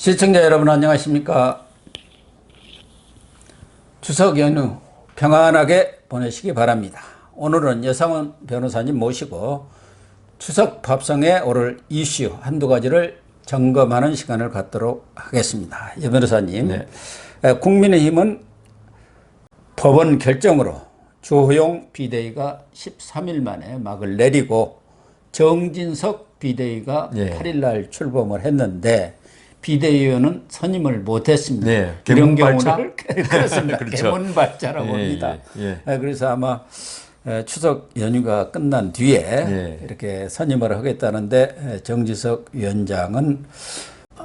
시청자 여러분 안녕하십니까. 추석 연휴 평안하게 보내시기 바랍니다. 오늘은 여상원 변호사님 모시고 추석 밥상에 오를 이슈 한두 가지를 점검하는 시간을 갖도록 하겠습니다. 여 변호사님, 네. 국민의힘은 법원 결정으로 주호영 비대위가 13일 만에 막을 내리고 정진석 비대위가 네. 8일 날 출범을 했는데 비대위원은 선임을 못했습니다. 네. 이런 개문발차? 경우를 그렇습니다. 그렇죠. 개문발차라고 예, 합니다. 예. 그래서 아마 추석 연휴가 끝난 뒤에 예. 이렇게 선임을 하겠다는데 정지석 위원장은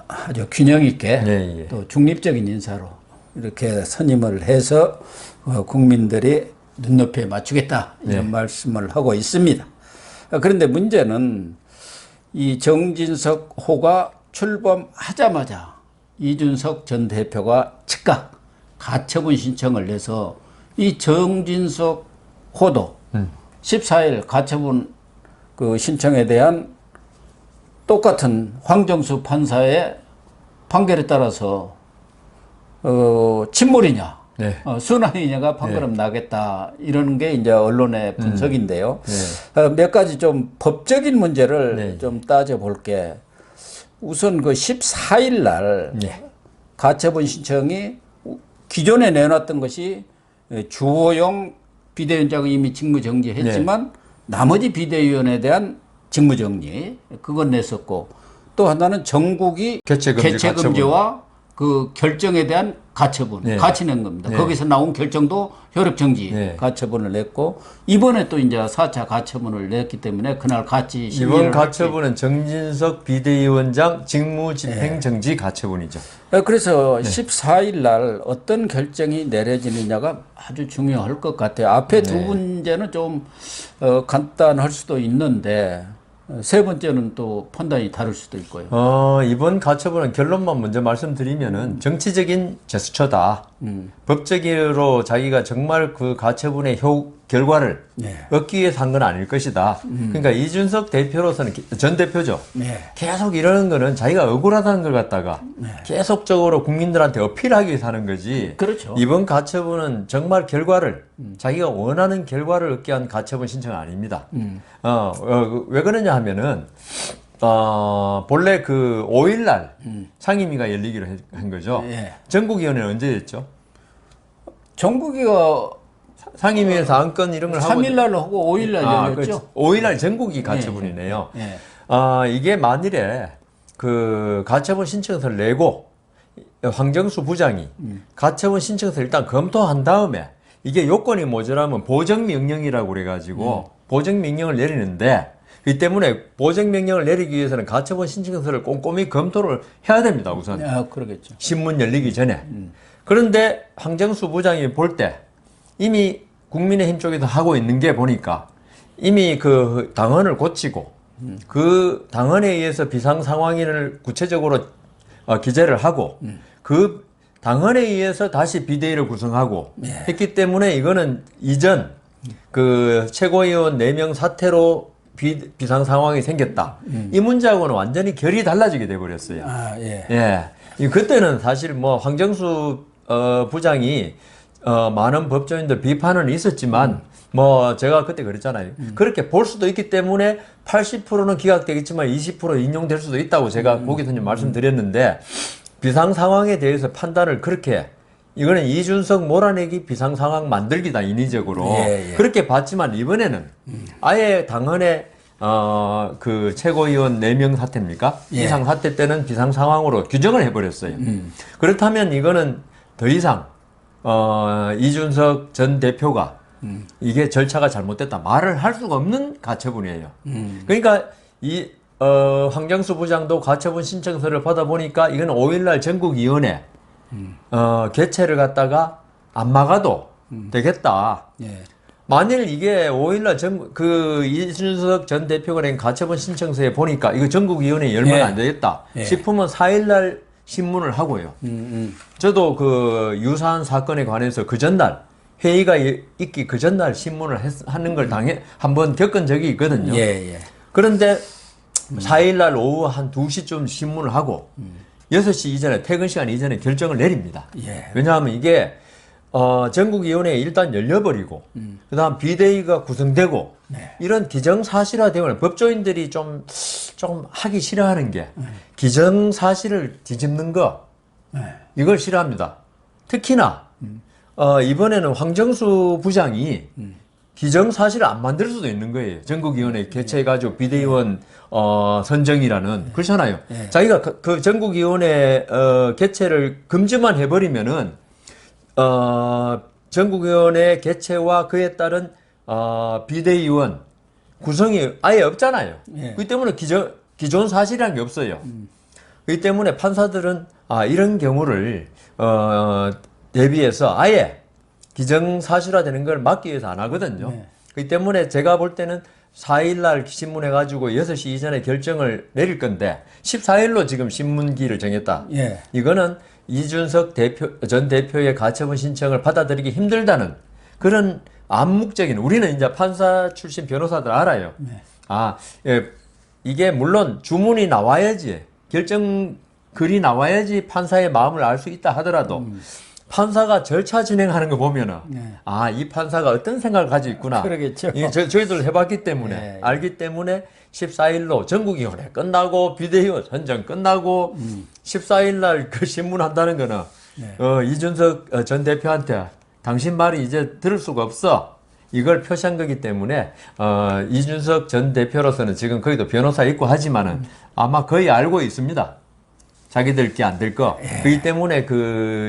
아주 균형 있게 예. 또 중립적인 인사로 이렇게 선임을 해서 국민들이 눈높이에 맞추겠다 이런 말씀을 하고 있습니다. 그런데 문제는 이 정진석 호가 출범하자마자 이준석 전 대표가 즉각 가처분 신청을 내서 이 정진석 호도 14일 가처분 그 신청에 대한 똑같은 황정수 판사의 판결에 따라서 침몰이냐 네. 순환이냐가 판결은 나겠다 이런 게 이제 언론의 분석인데요. 몇 가지 좀 법적인 문제를 좀 따져볼게. 우선 그 14일 날 가처분 신청이 기존에 내놨던 것이 주호영 비대위원장은 이미 직무정지했지만 나머지 비대위원에 대한 직무정지 그건 냈었고 또 하나는 정국이 개최금지와 그 결정에 대한 가처분 같이 낸 겁니다. 거기서 나온 결정도 효력정지 가처분을 냈고 이번에 또 이제 4차 가처분을 냈기 때문에 그날 같이 이번 가처분은 정진석 비대위원장 직무집행정지 가처분이죠. 그래서 14일 날 어떤 결정이 내려지느냐가 아주 중요할 것 같아요. 앞에 두 문제는 좀 간단할 수도 있는데 세 번째는 또 판단이 다를 수도 있고요. 이번 가처분은 결론만 먼저 말씀드리면은 정치적인 제스처다. 법적으로 자기가 정말 그 가처분의 결과를 얻기 위해서 한 건 아닐 것이다. 그러니까 이준석 대표로서는 전 대표죠. 계속 이러는 거는 자기가 억울하다는 걸 갖다가 계속적으로 국민들한테 어필하기 위해서 하는 거지. 그렇죠. 이번 가처분은 정말 결과를 자기가 원하는 결과를 얻기 위한 가처분 신청은 아닙니다. 왜 그러냐 하면은 본래 그 5일날 상임위가 열리기로 한 거죠. 전국위원회는 언제 됐죠? 전국위가 상임위에서 안건 이런 걸 하고 3일날 하고 5일날 열렸죠. 5일날 전국위 가처분이네요. 이게 만일에 그 가처분 신청서를 내고 황정수 부장이 가처분 신청서를 일단 검토한 다음에 이게 요건이 모자라면 보정명령이라고 그래가지고 보정명령을 내리는데 이 때문에 보정명령을 내리기 위해서는 가처분 신청서를 꼼꼼히 검토를 해야 됩니다. 우선 그러겠죠. 신문 열리기 전에. 그런데 황정수 부장이 볼 때 이미 국민의힘 쪽에서 하고 있는 게 보니까 이미 그 당헌을 고치고 그 당헌에 의해서 비상상황인을 구체적으로 기재를 하고 그 당헌에 의해서 다시 비대위를 구성하고 했기 때문에 이거는 이전 그 최고위원 4명 사태로 비상 상황이 생겼다. 이 문제하고는 완전히 결이 달라지게 돼 버렸어요. 그때는 사실 뭐 황정수 부장이 많은 법조인들 비판은 있었지만 뭐 제가 그때 그랬잖아요. 그렇게 볼 수도 있기 때문에 80%는 기각되겠지만 20% 인용될 수도 있다고 제가 보기 전에 말씀드렸는데 비상 상황에 대해서 판단을 그렇게 이거는 이준석 몰아내기 비상 상황 만들기다 인위적으로 그렇게 봤지만 이번에는 아예 당헌에 그 최고위원 4명 사태입니까? 이상 사태 때는 비상 상황으로 규정을 해버렸어요. 그렇다면 이거는 더 이상 이준석 전 대표가 이게 절차가 잘못됐다 말을 할 수가 없는 가처분이에요. 그러니까 이 황정수 부장도 가처분 신청서를 받아보니까 이건 5일날 전국위원회 개최를 갖다가 안 막아도 되겠다. 만일 이게 5일날 그 이준석 전 대표가 낸 가처분 신청서에 보니까 이거 전국위원회 열면 안 되겠다 싶으면 4일날 신문을 하고요. 저도 그 유사한 사건에 관해서 그 전날 회의가 있기 그 전날 신문을 하는 걸 한번 겪은 적이 있거든요. 그런데 4일날 오후 한 2시쯤 신문을 하고 6시 이전에 퇴근 시간 이전에 결정을 내립니다. 예. 왜냐하면 이게 전국위원회 일단 열려버리고 그다음 비대위가 구성되고 이런 기정사실화되면 법조인들이 좀 하기 싫어하는 게 기정사실을 뒤집는 거 이걸 싫어합니다. 특히나 이번에는 황정수 부장이 기정사실을 안 만들 수도 있는 거예요. 전국위원회 개최해가지고 비대위원 선정이라는 그렇잖아요. 자기가 그 전국위원회 개최를 금지만 해버리면은 전국위원회 개최와 그에 따른 비대위원 구성이 아예 없잖아요. 그렇기 때문에 기존 사실이라는 게 없어요. 그렇기 때문에 판사들은 이런 경우를 대비해서 아예 기정사실화되는 걸 막기 위해서 안 하거든요. 그렇기 때문에 제가 볼 때는 4일날 신문해가지고 6시 이전에 결정을 내릴 건데 14일로 지금 신문기를 정했다. 이거는 이준석 전 대표의 가처분 신청을 받아들이기 힘들다는 그런 암묵적인 우리는 이제 판사 출신 변호사들 알아요. 이게 물론 주문이 나와야지 결정글이 나와야지 판사의 마음을 알 수 있다 하더라도 판사가 절차 진행하는 거 보면은 이 판사가 어떤 생각을 가지고 있구나. 그러겠죠. 저희들 해봤기 때문에 알기 때문에 14일로 전국위원회 끝나고 비대위원 선정 끝나고 14일 날 그 신문한다는 거는 이준석 전 대표한테 당신 말이 이제 들을 수가 없어. 이걸 표시한 거기 때문에 이준석 전 대표로서는 지금 거기도 변호사 있고 하지만은 아마 거의 알고 있습니다. 자기들 게 안 될 거. 그렇기 때문에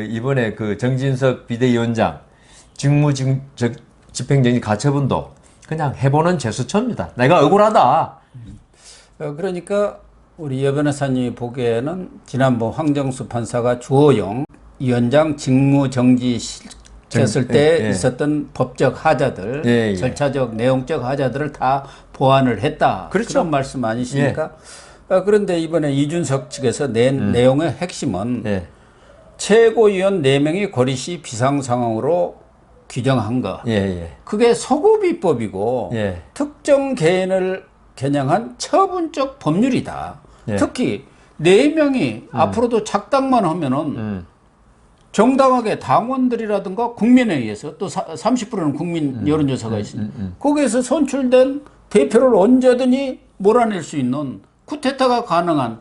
이번에 정진석 비대위원장 집행정지 가처분도 그냥 해보는 제스처입니다. 내가 억울하다. 그러니까 우리 여 변호사님이 보기에는 지난번 황정수 판사가 주호영 위원장 직무정지 됐을 때 있었던 법적 하자들, 절차적, 내용적 하자들을 다 보완을 했다. 그렇죠. 그런 말씀 아니십니까? 그런데 이번에 이준석 측에서 낸 내용의 핵심은 최고위원 4명이 고리시 비상상황으로 규정한 거. 그게 소급입법이고 특정 개인을 겨냥한 처분적 법률이다. 특히 4명이 앞으로도 착당만 하면은 정당하게 당원들이라든가 국민에 의해서 또 30%는 국민 여론조사가 있으니 거기에서 선출된 대표를 언제든지 몰아낼 수 있는 쿠데타가 가능한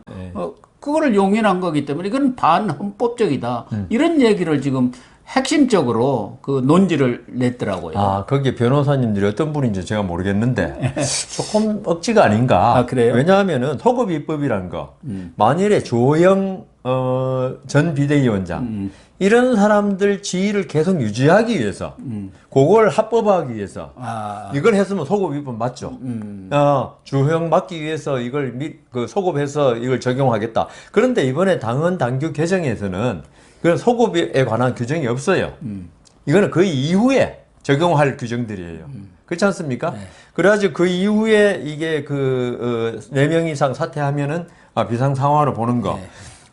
그거를 용인한 거기 때문에 이건 반헌법적이다. 이런 얘기를 지금 핵심적으로 그 논지를 냈더라고요. 거기에 변호사님들이 어떤 분인지 제가 모르겠는데 조금 억지가 아닌가. 그래요? 왜냐하면은 소급입법이라는 거 만일에 조영 전 비대위원장 이런 사람들 지위를 계속 유지하기 위해서 그걸 합법화하기 위해서 이걸 했으면 소급입법 맞죠. 주형 막기 위해서 이걸 소급해서 이걸 적용하겠다. 그런데 이번에 당헌 당규 개정에서는 그런 소급에 관한 규정이 없어요. 이거는 그 이후에 적용할 규정들이에요. 그렇지 않습니까? 그래가지고 그 이후에 이게 4명 이상 사퇴하면은 비상 상황으로 보는 거.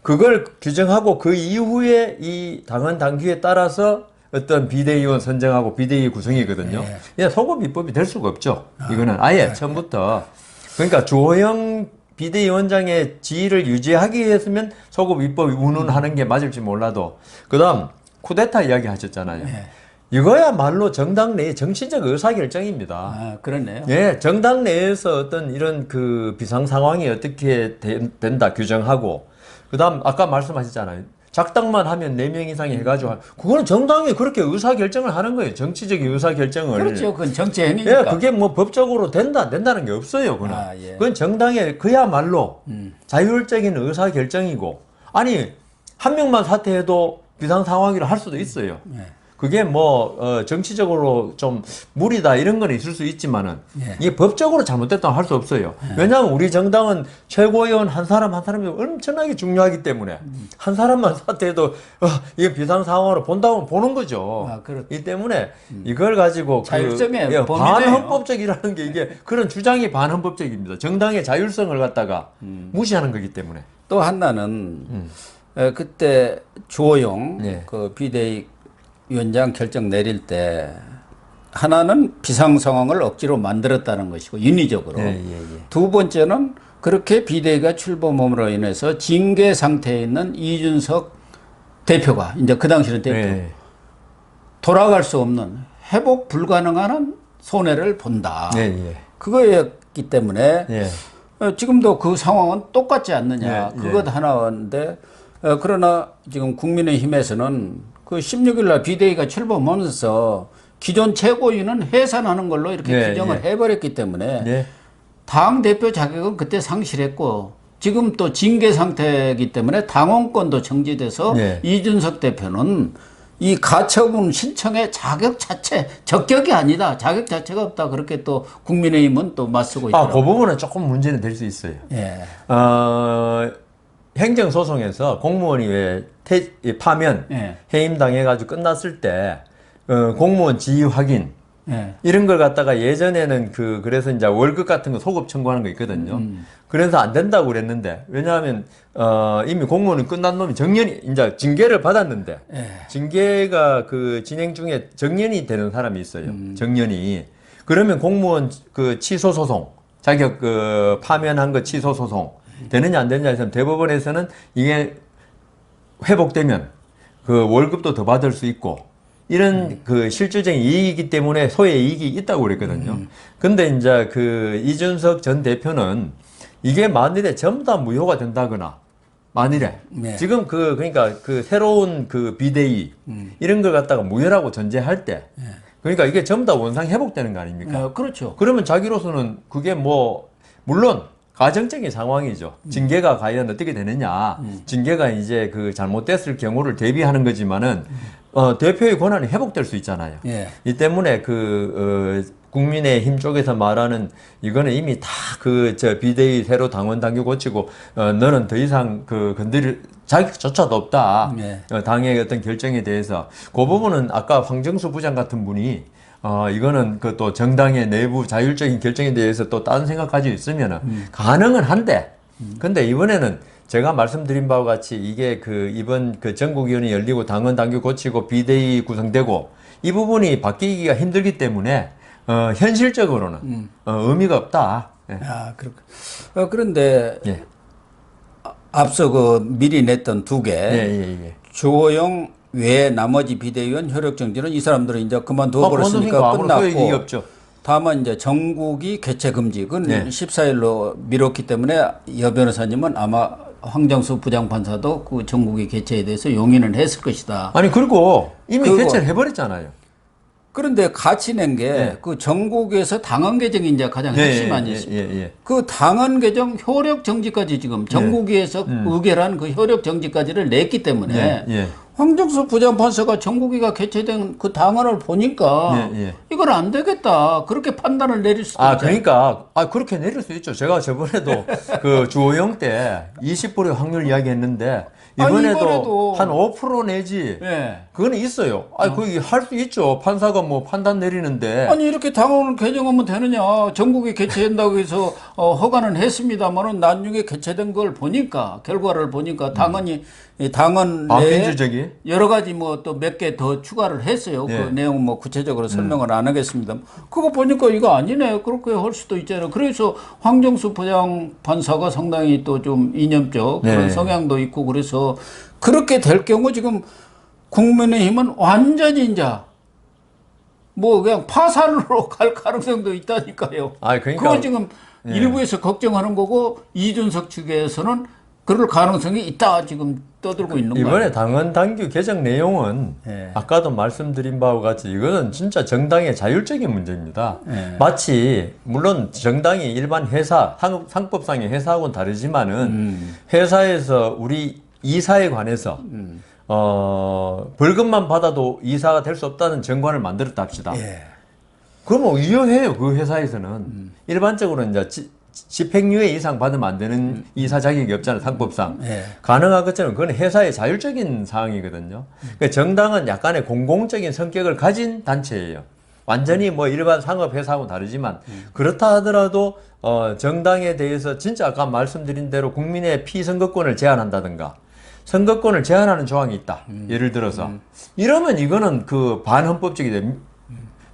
그걸 규정하고 그 이후에 이 당헌 당규에 따라서 어떤 비대위원 선정하고 비대위 구성이거든요. 그냥 소급 입법이 될 수가 없죠. 이거는 아예 처음부터. 그러니까 주호영 비대위원장의 지위를 유지하기 위해서면 소급 입법이 운운하는 게 맞을지 몰라도 그다음 쿠데타 이야기 하셨잖아요. 이거야말로 정당 내의 정치적 의사결정입니다. 그렇네요. 정당 내에서 어떤 이런 비상 상황이 어떻게 된다 규정하고 그다음 아까 말씀하셨잖아요. 작당만 하면 4명 이상이 해가지고 그거는 정당이 그렇게 의사결정을 하는 거예요. 정치적인 의사결정을. 그렇죠. 그건 정치 행위니까. 그게 뭐 법적으로 된다는 게 없어요. 그건. 그건 정당의 그야말로 자율적인 의사결정이고 아니 한 명만 사퇴해도 비상 상황이라 할 수도 있어요. 그게 정치적으로 좀 무리다 이런 건 있을 수 있지만은 이게 법적으로 잘못됐다고 할 수 없어요. 왜냐하면 우리 정당은 최고위원 한 사람이 엄청나게 중요하기 때문에 한 사람만 사퇴해도 이게 비상 상황으로 본다고 보는 거죠. 이 때문에 이걸 가지고 자율성의 반헌법적이라는 게 이게 그런 주장이 반헌법적입니다. 정당의 자율성을 갖다가 무시하는 거기 때문에. 또 하나는 그때 주호영 비대위 위원장 결정 내릴 때 하나는 비상 상황을 억지로 만들었다는 것이고 인위적으로 두 번째는 그렇게 비대위가 출범함으로 인해서 징계 상태에 있는 이준석 대표가 이제 그 당시는 대표 네. 돌아갈 수 없는 회복 불가능한 손해를 본다. 예, 예. 그거였기 때문에 예. 지금도 그 상황은 똑같지 않느냐. 예, 그것 하나인데 그러나 지금 국민의힘에서는 그 16일 날 비대위가 출범하면서 기존 최고위는 해산하는 걸로 이렇게 예, 규정을 예. 해버렸기 때문에 예. 당 대표 자격은 그때 상실했고 지금 또 징계 상태이기 때문에 당원권도 정지돼서 예. 이준석 대표는 이 가처분 신청의 자격 자체 적격이 아니다. 자격 자체가 없다. 그렇게 또 국민의힘은 또 맞서고 아, 있더라고요. 그 부분은 조금 문제는 될 수 있어요. 예. 행정소송에서 공무원이 왜 파면, 예. 해임당해가지고 끝났을 때, 공무원 지위 확인, 예. 이런 걸 갖다가 예전에는 그래서 이제 월급 같은 거 소급 청구하는 거 있거든요. 그래서 안 된다고 그랬는데, 왜냐하면, 이미 공무원은 끝난 놈이 정년이, 이제 징계를 받았는데, 예. 징계가 그 진행 중에 정년이 되는 사람이 있어요. 정년이. 그러면 공무원 그 취소소송, 자격 파면한 거 취소소송, 되느냐 안 되느냐 해서 대법원에서는 이게 회복되면 그 월급도 더 받을 수 있고, 이런 그 실질적인 이익이기 때문에 소의 이익이 있다고 그랬거든요. 근데 이제 그 이준석 전 대표는 이게 만일에 전부 다 무효가 된다거나 만일에 네. 지금 그러니까 그 새로운 그 비대위 이런 걸 갖다가 무효라고 전제할 때 그러니까 이게 전부 다 원상 회복되는 거 아닙니까? 그렇죠. 그러면 자기로서는 그게 뭐 물론 가정적인 상황이죠. 징계가 과연 어떻게 되느냐. 징계가 이제 그 잘못됐을 경우를 대비하는 거지만은 대표의 권한이 회복될 수 있잖아요. 예. 이 때문에 국민의힘 쪽에서 말하는 이거는 이미 다 저 비대위 새로 당원 당규 고치고 너는 더 이상 건드릴 자격조차도 없다. 예. 당의 어떤 결정에 대해서 그 부분은 아까 황정수 부장 같은 분이 이거는 그 또 정당의 내부 자율적인 결정에 대해서 또 다른 생각 가지고 있으면은 가능은 한데 근데 이번에는 제가 말씀드린 바와 같이 이게 이번 전국위원회 열리고 당원 당규 고치고 비대위 구성되고 이 부분이 바뀌기가 힘들기 때문에 현실적으로는 의미가 없다. 예. 아, 그런데 예. 앞서 미리 냈던 두 개. 예. 주호영 외 나머지 비대위원 효력 정지는 이 사람들은 이제 그만두어 버렸으니까 아무런 소용이 끝났고 없죠. 다만 이제 전국이 개최 금지 그건 네. 14일로 미뤘기 때문에 여 변호사님은 아마 황정수 부장판사도 그 전국이 개최에 대해서 용인을 했을 것이다. 아니 그리고 이미 그거- 개최를 해버렸잖아요. 그런데 같이 낸 게 그 전국에서 당헌 개정이 이제 가장 핵심 아니었습니까? 예. 그 당헌 개정 효력 정지까지 지금 전국위에서 의결한 그 효력 정지까지를 냈기 때문에 예. 황정수 부장판사가 전국위가 개최된 그 당헌을 보니까 예. 이건 안 되겠다 그렇게 판단을 내릴 수도 있잖아요. 그러니까 그렇게 내릴 수 있죠. 제가 저번에도 주호영 때 20%의 확률 이야기했는데 이번에도 한 5% 내지 예. 그거는 있어요. 그게 할 수 있죠. 판사가 뭐 판단 내리는데 아니 이렇게 당헌을 개정하면 되느냐? 전국이 개최한다고 해서 허가는 했습니다만은 나중에 개최된 걸 보니까 결과를 보니까 당헌이 당헌 내에 비인주적이 여러 가지 뭐 또 몇 개 더 추가를 했어요. 예. 그 내용 뭐 구체적으로 설명을 안 하겠습니다. 그거 보니까 이거 아니네. 그렇게 할 수도 있잖아요. 그래서 황정수 부장 판사가 상당히 또 좀 이념적 그런 네. 성향도 있고 그래서 그렇게 될 경우 지금 국민의힘은 완전히 이제 뭐 그냥 파산으로 갈 가능성도 있다니까요. 그러니까 그거 지금 일부에서 걱정하는 거고 이준석 측에서는 그럴 가능성이 있다 지금 떠들고 있는 거예요. 이번에 당헌 당규 개정 내용은 예. 아까도 말씀드린 바와 같이 이거는 진짜 정당의 자율적인 문제입니다. 예. 마치 물론 정당이 일반 회사 상법상의 회사하고는 다르지만은 회사에서 우리 이사에 관해서 벌금만 받아도 이사가 될 수 없다는 정관을 만들었다 합시다. 예. 그러면 유효해요. 그 회사에서는 일반적으로 이제 집행유예 이상 받으면 안 되는 이사 자격이 없잖아요. 상법상. 예. 가능한 것처럼 그건 회사의 자율적인 사항이거든요. 그러니까 정당은 약간의 공공적인 성격을 가진 단체예요. 완전히 뭐 일반 상업 회사하고는 다르지만 그렇다 하더라도 정당에 대해서 진짜 아까 말씀드린 대로 국민의 피선거권을 제한한다든가 선거권을 제한하는 조항이 있다. 예를 들어서 이러면 이거는 반헌법적이고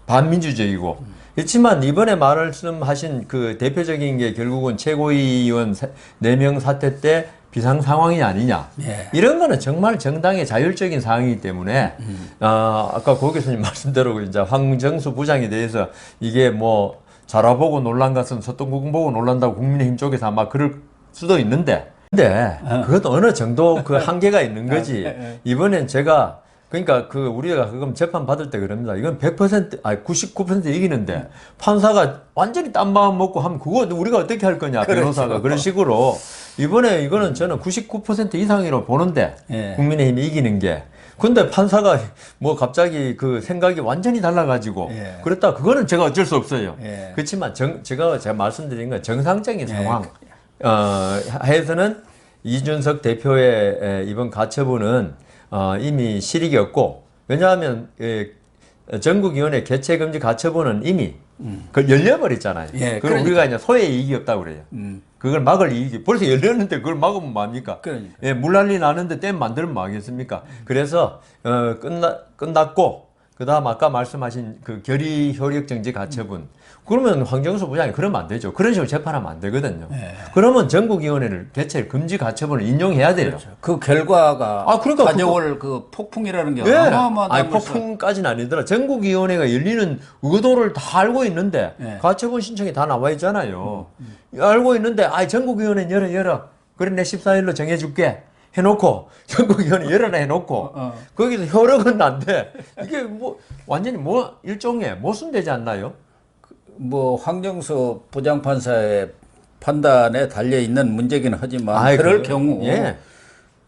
반민주적이고 그렇지만 이번에 말씀하신 그 대표적인 게 결국은 최고위원 4명 사퇴 때 비상 상황이 아니냐. 예. 이런 거는 정말 정당의 자율적인 사항이기 때문에 아까 고 교수님 말씀대로 이제 황정수 부장에 대해서 이게 뭐 자라보고 놀란 것은 서동국 보고 놀란다고 국민의힘 쪽에서 아마 그럴 수도 있는데 근데 그것도 어느 정도 그 한계가 있는 거지. 이번엔 제가 그러니까 그 우리가 그럼 재판 받을 때 그럽니다. 이건 100% 아니 99% 이기는데 판사가 완전히 딴 마음 먹고 하면 그거 우리가 어떻게 할 거냐 변호사가 그렇죠. 그런 식으로 이번에 이거는 저는 99% 이상으로 보는데 예. 국민의힘이 이기는 게 근데 판사가 뭐 갑자기 그 생각이 완전히 달라가지고 예. 그렇다 그거는 제가 어쩔 수 없어요. 예. 그렇지만 제가 말씀드린 건 정상적인 상황 해서는 이준석 대표의 이번 가처분은 이미 실익이었고 왜냐하면 전국위원회 개최금지 가처분은 이미 그걸 열려버렸잖아요. 예, 그걸 우리가 이제 소의 이익이 없다고 그래요. 그걸 막을 이익이 벌써 열렸는데 그걸 막으면 뭐합니까? 그러니까. 예, 물난리 나는데 댐 만들면 뭐 하겠습니까? 그래서 끝났고 그다음 아까 말씀하신 그 결의 효력 정지 가처분 그러면 황정수 부장이 그러면 안 되죠. 그런 식으로 재판하면 안 되거든요. 네. 그러면 전국위원회를 개최 금지 가처분을 인용해야 돼요. 그렇죠. 그 결과가 그러니까 가져올 그 폭풍이라는 게 예. 어마어마하다고 아니 폭풍까지는 아니더라. 전국위원회가 열리는 의도를 다 알고 있는데 예. 가처분 신청이 다 나와 있잖아요. 알고 있는데 전국위원회 열어. 그래 내 14일로 정해줄게. 해놓고 전국위원회 열어라 해놓고 거기서 효력은 난데 이게 뭐 완전히 뭐 일종의 모순되지 않나요? 뭐 황정수 부장판사의 판단에 달려 있는 문제긴 하지만 그럴 그래요? 경우 예.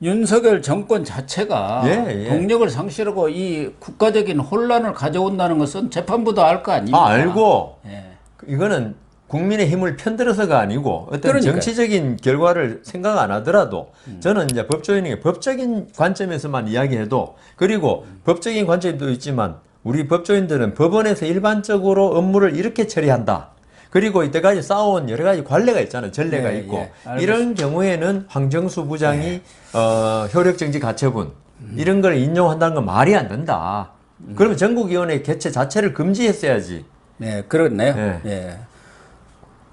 윤석열 정권 자체가 예. 동력을 상실하고 이 국가적인 혼란을 가져온다는 것은 재판부도 알 거 아닙니까? 알고 예. 이거는 국민의 힘을 편들어서가 아니고 어떤 그러니까요. 정치적인 결과를 생각 안 하더라도 저는 이제 법조인에게 법적인 관점에서만 이야기해도 그리고 법적인 관점도 있지만 우리 법조인들은 법원에서 일반적으로 업무를 이렇게 처리한다. 그리고 이때까지 쌓아온 여러 가지 관례가 있잖아요. 전례가 예, 있고 예, 이런 경우에는 황정수 부장이 효력정지 가처분 이런 걸 인용한다는 건 말이 안 된다. 그러면 전국위원회 개최 자체를 금지했어야지. 네, 그렇네요. 예. 예.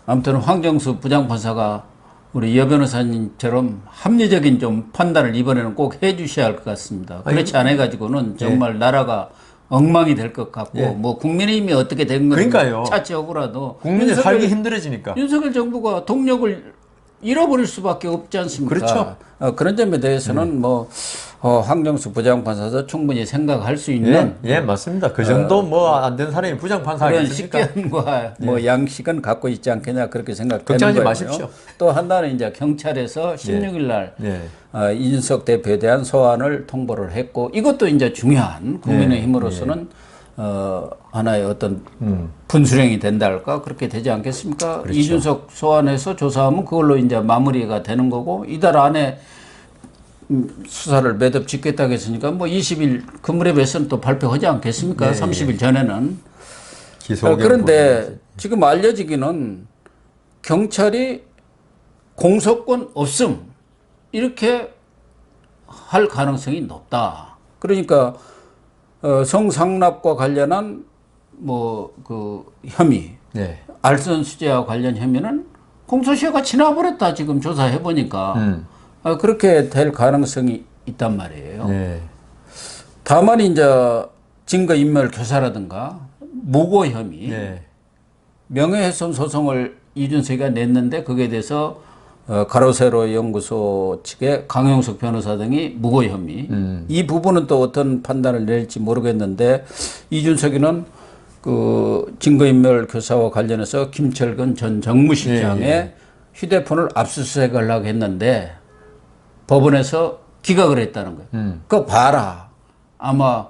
아무튼 황정수 부장판사가 우리 여 변호사님처럼 합리적인 좀 판단을 이번에는 꼭 해주셔야 할 것 같습니다. 그렇지 않아 가지고는 정말 나라가 엉망이 될 것 같고 뭐 국민의힘이 어떻게 된 건 그러니까요. 차치 억울하도 국민이 살기 힘들어지니까. 윤석열 정부가 동력을 잃어버릴 수밖에 없지 않습니까? 그렇죠. 그런 점에 대해서는 뭐 황정수 부장판사도 충분히 생각할 수 있는 예, 맞습니다. 그 정도 뭐 안 된 사람이 부장판사 그런 하겠습니까? 식견과 뭐 양식은 갖고 있지 않겠냐 그렇게 생각되는 걱정하지 거고요. 마십시오. 또 한나는 이제 경찰에서 16일 날 예. 이준석 대표에 대한 소환을 통보를 했고 이것도 이제 중요한 국민의힘으로서는 하나의 어떤 분수령이 된다 할까 그렇게 되지 않겠습니까? 그렇죠. 이준석 소환해서 조사하면 그걸로 이제 마무리가 되는 거고 이달 안에 수사를 매듭 짓겠다고 했으니까 뭐 20일 그무렵에서는 또 발표하지 않겠습니까? 30일 전에는. 그런데 지금 알려지기는 경찰이 공소권 없음 이렇게 할 가능성이 높다. 그러니까 성상납과 관련한 뭐 그 혐의, 알선 수재와 관련 혐의는 공소시효가 지나버렸다. 지금 조사해 보니까 그렇게 될 가능성이 있단 말이에요. 다만 이제 증거인멸 교사라든가 무고 혐의, 명예훼손 소송을 이준석이가 냈는데 거기에 대해서 가로세로 연구소 측의 강용석 변호사 등이 무고 혐의 이 부분은 또 어떤 판단을 낼지 모르겠는데 이준석이는 그 증거인멸 교사와 관련해서 김철근 전 정무실장의 휴대폰을 압수수색을 하려고 했는데 법원에서 기각을 했다는 거예요. 그거 봐라. 아마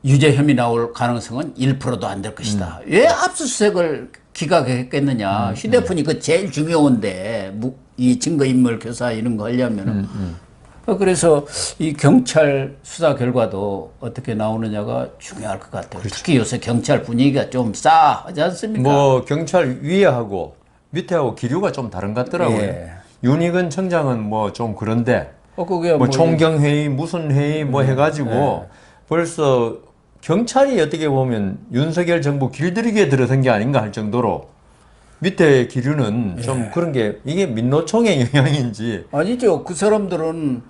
유죄 혐의 나올 가능성은 1%도 안 될 것이다. 왜 압수수색을 기각했겠느냐. 휴대폰이 그 제일 중요한데 이 증거인멸 교사 이런 거 하려면은. 그래서 이 경찰 수사 결과도 어떻게 나오느냐가 중요할 것 같아요. 그렇죠. 특히 요새 경찰 분위기가 좀 싸하지 않습니까? 뭐 경찰 위에하고 밑에하고 기류가 좀 다른 것 같더라고요. 윤희근 청장은 뭐 좀 그런데 그게 뭐 총경회의 무슨 회의 뭐 해가지고 벌써 경찰이 어떻게 보면 윤석열 정부 길들이기에 들어선 게 아닌가 할 정도로 밑에 기류는 좀 그런 게 이게 민노총의 영향인지 아니죠. 그 사람들은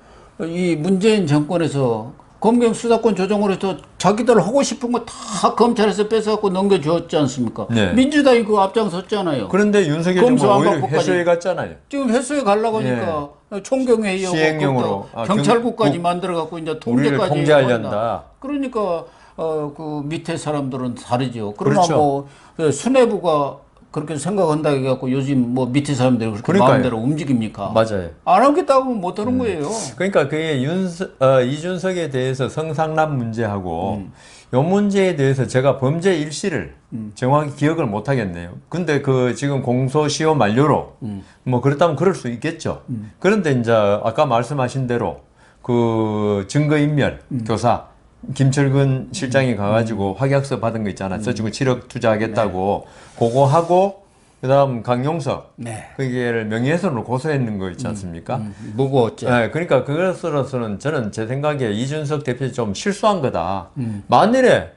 이 문재인 정권에서 검경 수사권 조정을 해서 자기들 하고 싶은 거 다 검찰에서 뺏어갖고 넘겨줬지 않습니까? 네. 민주당이 그 앞장섰잖아요. 그런데 윤석열 검수 정부 안 오히려 받고까지. 해소해 갔잖아요. 지금 해수에 가려고 하니까 총경회의하고 시행령으로. 경찰국까지 만들어갖고 이제 우리를 통제까지 통제하려다. 한다. 그러니까 그 밑에 사람들은 다르죠. 그러나 그렇죠. 뭐 수뇌부가 그렇게 생각한다 해갖고 요즘 뭐 밑에 사람들이 그렇게 그러니까요. 마음대로 움직입니까? 맞아요. 안 하겠다고 하면 못 하는 거예요. 그러니까 그게 이준석에 대해서 성상납 문제하고 요 문제에 대해서 제가 범죄 일시를 정확히 기억을 못 하겠네요. 근데 그 지금 공소시효 만료로 뭐 그렇다면 그럴 수 있겠죠. 그런데 이제 아까 말씀하신 대로 그 증거인멸 교사 김철근 실장이 가가지고 확약서 받은 거 있잖아. 써주고 7억 투자하겠다고 그거 하고 그다음 강용석 그게를 명예훼손으로 고소했는 거 있지 않습니까? 무거웠죠. 네, 그러니까 그것으로서는 저는 제 생각에 이준석 대표 좀 실수한 거다. 만일에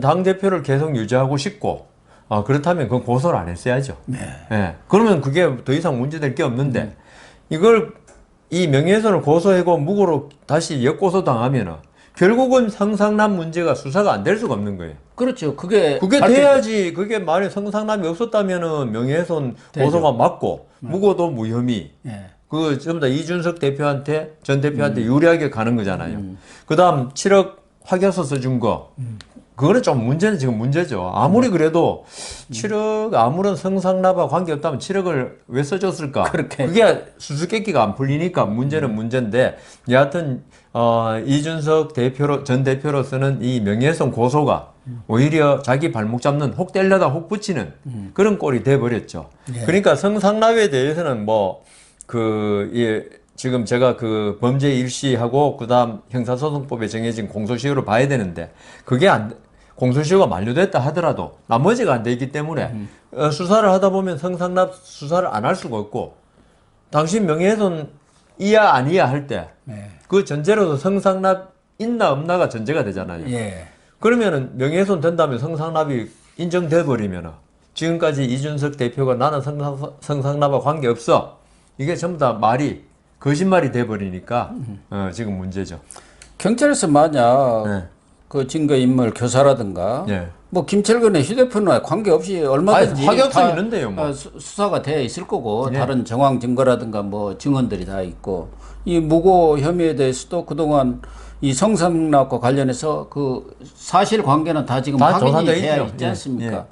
당 대표를 계속 유지하고 싶고 그렇다면 그건 고소를 안 했어야죠. 네. 그러면 그게 더 이상 문제될 게 없는데 이걸 이 명예훼손을 고소하고 무고로 다시 역고소 당하면은 결국은 성상납 문제가 수사가 안 될 수가 없는 거예요. 그렇죠. 그게 돼야지. 그게 만약 성상납이 없었다면은 명예훼손 고소가 맞고 무고도 무혐의. 그 전부 다 이준석 대표한테 전 대표한테 유리하게 가는 거잖아요. 그다음 7억 확약서 써준 거. 그거는 좀 문제는 지금 문제죠. 아무리 그래도 7억 아무런 성상납과 관계없다면 7억을 왜 써줬을까? 그게 수수께끼가 안 풀리니까 문제는 문제인데 여하튼 이준석 전 대표로서는 이 명예훼손 고소가 오히려 자기 발목 잡는 혹 때려다 혹 붙이는 그런 꼴이 돼버렸죠. 그러니까 성상납에 대해서는 지금 제가 그 범죄 일시하고 그다음 형사소송법에 정해진 공소시효를 봐야 되는데 그게 공소시효가 만료됐다 하더라도 나머지가 안 되기 때문에 수사를 하다 보면 성상납 수사를 안 할 수가 없고 당신 명예훼손 이야 아니야 할 때 그 전제로서 성상납 있나 없나가 전제가 되잖아요. 그러면은 명예훼손 된다면 성상납이 인정돼 버리면은 지금까지 이준석 대표가 나는 성상납과 관계없어 이게 전부 다 말이 거짓말이 돼 버리니까 지금 문제죠. 경찰에서 만약 그 증거인멸 교사라든가 뭐 김철근의 휴대폰과 관계없이 얼마든지 확약서 있는데요, 뭐. 수사가 돼 있을 거고 다른 정황 증거라든가 뭐 증언들이 다 있고 이 무고 혐의에 대해서도 그동안 이 성상납과 관련해서 그 사실 관계는 다 지금 확인이 돼야 있지 않습니까?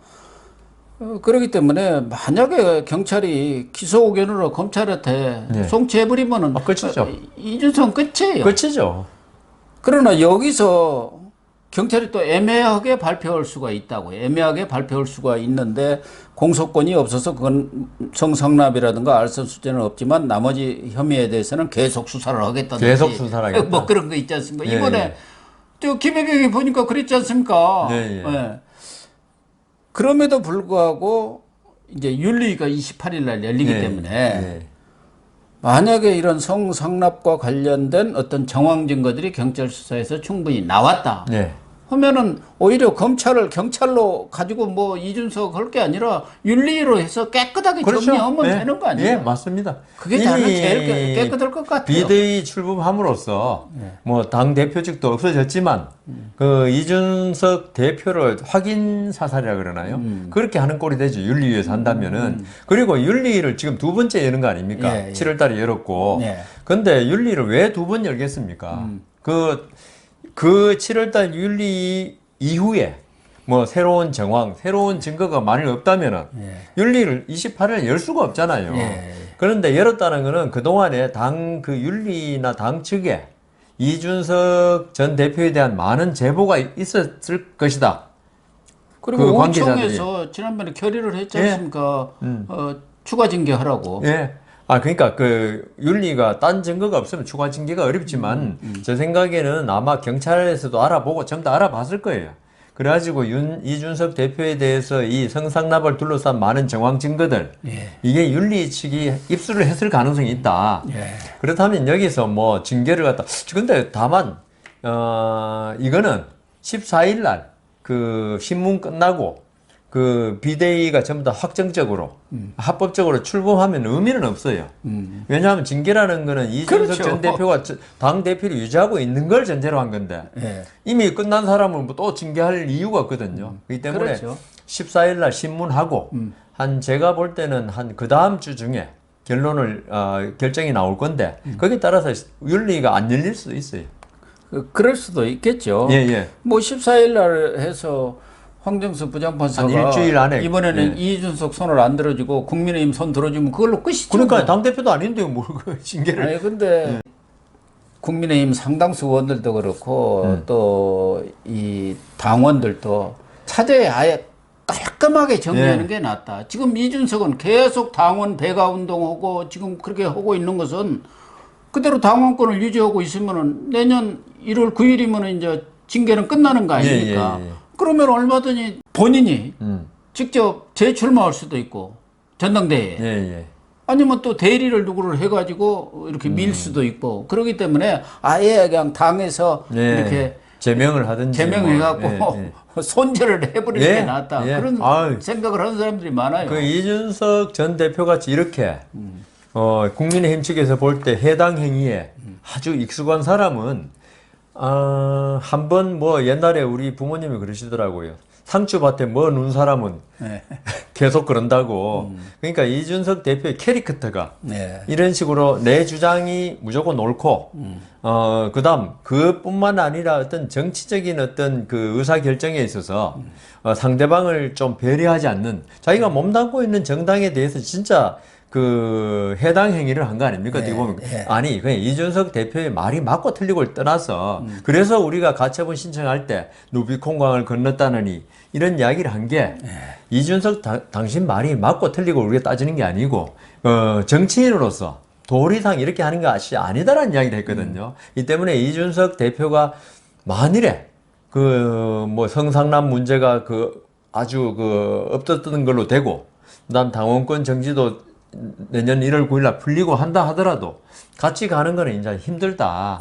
그렇기 때문에 만약에 경찰이 기소 의견으로 검찰한테 송치해버리면은 끝이죠. 이준석은 끝이에요. 끝이죠. 그러나 여기서 경찰이 또 애매하게 발표할 수가 있다고. 애매하게 발표할 수가 있는데 공소권이 없어서 그건 성상납이라든가 알선수재는 없지만 나머지 혐의에 대해서는 계속 수사를 하겠다든지. 계속 수사를 하겠다. 뭐 그런 거 있지 않습니까? 이번에 저 김혜경이 보니까 그랬지 않습니까? 그럼에도 불구하고 이제 윤리가 28일 날 열리기 때문에 만약에 이런 성상납과 관련된 어떤 정황 증거들이 경찰 수사에서 충분히 나왔다. 하면은 오히려 경찰로 가지고 뭐 이준석 할 게 아니라 윤리로 해서 깨끗하게 정리하면 되는 거 아니에요? 맞습니다. 그게 저는 제일 깨끗할 것 같아요. 비대위 출범함으로써 뭐 당 대표직도 없어졌지만 그 이준석 대표를 확인 사살이라 그러나요? 그렇게 하는 꼴이 되죠. 윤리위에서 한다면은. 그리고 윤리를 지금 두 번째 여는 거 아닙니까? 7월 달에 열었고. 근데 윤리를 왜 두 번 열겠습니까? 그 7월달 윤리 이후에 뭐 새로운 정황, 새로운 증거가 만일 없다면은 윤리를 28일 열 수가 없잖아요. 그런데 열었다는 거는 그동안에 당 그 윤리나 당 측에 이준석 전 대표에 대한 많은 제보가 있었을 것이다. 그리고 의총에서 지난번에 결의를 했지 않습니까? 추가 징계하라고. 그러니까 그 윤리가 딴 증거가 없으면 추가 징계가 어렵지만 제 생각에는 아마 경찰에서도 알아보고 전부 다 알아봤을 거예요. 그래가지고 이준석 대표에 대해서 이 성상납을 둘러싼 많은 정황 증거들 이게 윤리 측이 입수를 했을 가능성이 있다. 그렇다면 여기서 뭐 징계를 갖다 근데 다만 이거는 14일 날 그 신문 끝나고 그 비대위가 전부 다 확정적으로 합법적으로 출범하면 의미는 없어요. 왜냐하면 징계라는 거는 이준석 그렇죠. 전 대표가 당 대표를 유지하고 있는 걸 전제로 한 건데 예. 이미 끝난 사람은 뭐또 징계할 이유가 없거든요. 그렇기 때문에 그렇죠. 14일 날 신문하고 한 제가 볼 때는 한 그 다음 주 중에 결론을 결정이 나올 건데 거기에 따라서 윤리가 안 열릴 수도 있어요. 그럴 수도 있겠죠. 예, 예. 뭐 14일 날 해서 황정수 부장판사가 한 일주일 안에, 이번에는 예. 이준석 손을 안 들어주고 국민의힘 손 들어주면 그걸로 끝이죠. 그러니까 뭐. 당 대표도 아닌데 뭘 그 징계를? 아니 근데 국민의힘 상당수 의원들도 그렇고 또 이 당원들도 차제에 아예 깔끔하게 정리하는 게 낫다. 지금 이준석은 계속 당원 배가 운동하고 지금 그렇게 하고 있는 것은 그대로 당원권을 유지하고 있으면은 내년 1월 9일이면 이제 징계는 끝나는 거 아닙니까? 예, 예, 예. 그러면 얼마든지 본인이 직접 재출마할 수도 있고 전당대회에 예, 예. 아니면 또 대리를 누구를 해가지고 이렇게 밀 수도 있고 그렇기 때문에 아예 그냥 당에서 예. 이렇게 제명을 하든지 제명해갖고 뭐, 예, 손절을 해버리는 예. 게 낫다. 예. 그런 아유. 생각을 하는 사람들이 많아요. 그 이준석 전 대표 같이 이렇게 국민의힘 측에서 볼 때 해당 행위에 아주 익숙한 사람은 한번 뭐 옛날에 우리 부모님이 그러시더라고요. 상추밭에 뭐 넣은 사람은 네. 계속 그런다고. 그러니까 이준석 대표의 캐릭터가 네. 이런 식으로 내 주장이 무조건 옳고, 그다음 그뿐만 아니라 어떤 정치적인 어떤 그 의사 결정에 있어서 상대방을 좀 배려하지 않는 자기가 몸담고 있는 정당에 대해서 진짜 그 해당 행위를 한 거 아닙니까? 어떻게 보면 아니 그냥 이준석 대표의 말이 맞고 틀리고를 떠나서 그래서 우리가 가처분 신청할 때 루비콘강을 건넜다느니 이런 이야기를 한 게 이준석 당신 말이 맞고 틀리고 우리가 따지는 게 아니고 정치인으로서 도리상 이렇게 하는 것이 아니다라는 이야기를 했거든요. 이 때문에 이준석 대표가 만일에 그 뭐 성상남 문제가 그 아주 그 없었던 걸로 되고 난 당원권 정지도 내년 1월 9일날 풀리고 한다 하더라도 같이 가는 거는 이제 힘들다.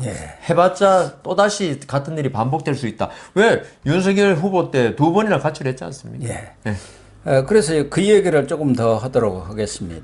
해봤자 또다시 같은 일이 반복될 수 있다. 왜 윤석열 후보 때 2번이나 가출했지 않습니까? 그래서 그 얘기를 조금 더 하도록 하겠습니다.